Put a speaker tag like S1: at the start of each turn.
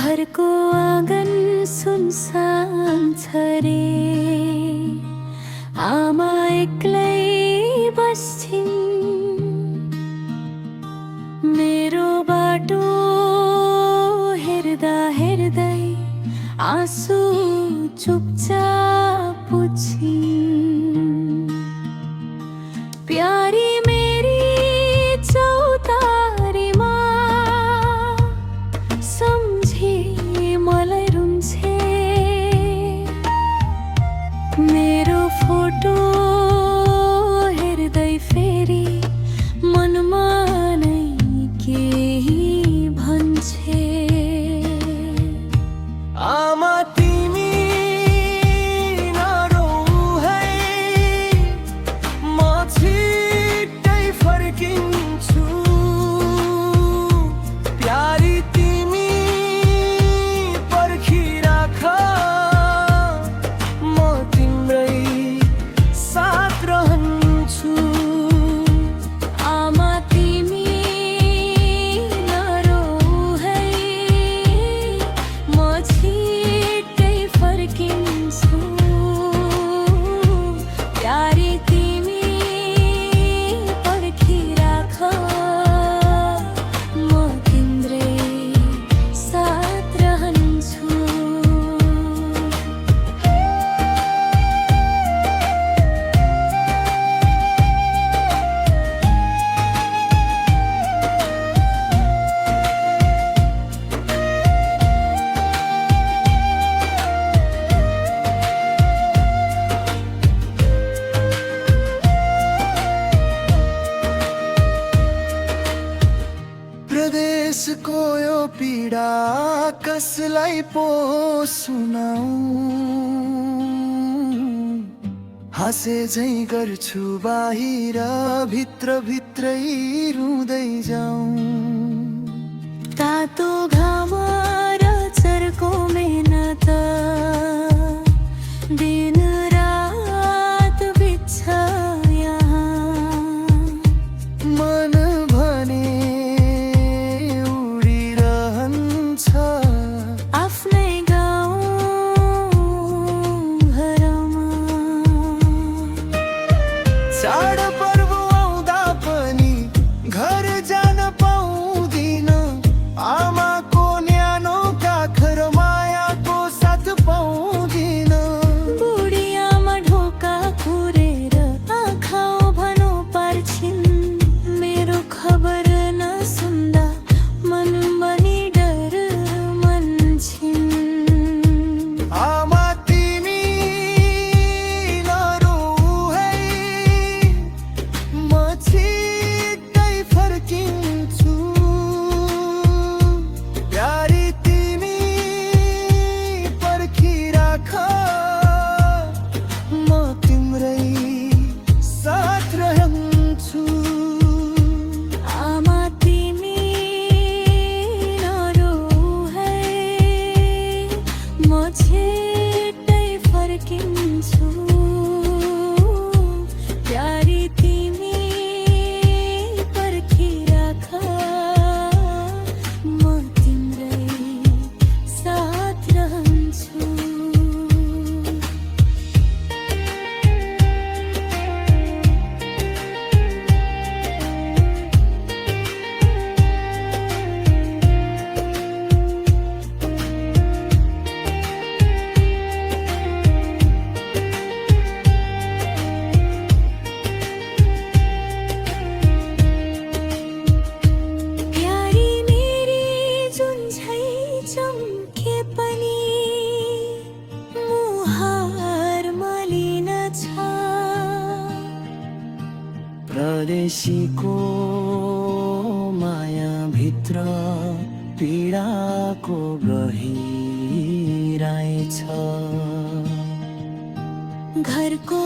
S1: घरको आँगन सुनसान छ रे, आमा एक्लै बस्छिन्। मेरो बाटो हेर्दा हेर्दै आँसु चुपचाप पुछिन्। प्यारी मेरी चौतारीमा सम्झी मलाई रुन्छे। मेरो फोटो हेर्दै फेरि मनमा नै केही भन्छे।
S2: आमा तिमी नरौ है, म छिट्टै फर्किन्छु। प्यारी तिमी पर्खिराख, म तिम्रै साथ रहन्छु।
S1: आमा तिमी नरौ है, म छिट्टै फर्किन्छु। प्यारी तिमी पर्खिराख, म तिम्रै साथ रहन्छु।
S2: प्रदेशको यो पीडा कसलाई पो सुनाऊ। हाँसे झै गर्छु बाहिर, भित्र भित्रै रुँदै जाऊँ।
S1: तातो घाम र चर्को मेहनत दिन रात बित्छ यहाँ।
S2: मन भने उडिरहन्छ
S1: आफ्नै गाउँ घरमा।
S2: चाडपर्व आउँदा पनि घर जान पाउँदिन। आमाको न्यानो काखर मायाको साथ पाउँदिन।
S1: बुढी आमा ढोका कुरेर आँखा भनो पार्छिन्। मेरो खबर नसुन्दा मन बनी डर मान्छिन्।
S2: आमा तिमी नरौ है, म छिट्टै फर्किन्छु। प्यारी तिमी पर्खिराख, म तिम्रै साथ रहन्छु।
S1: आमा तिमी नरौ है, म छिट्टै फर्किन्छु। प्यारी तिमी पर्खिराख, म तिम्रै साथ रहन्छु। प्यारी मेरी जुन झै चम्के पनि मुहार मलिन छ।
S2: परदेशीको माया भित्र पीडाको गहिराइ छ।
S1: घरको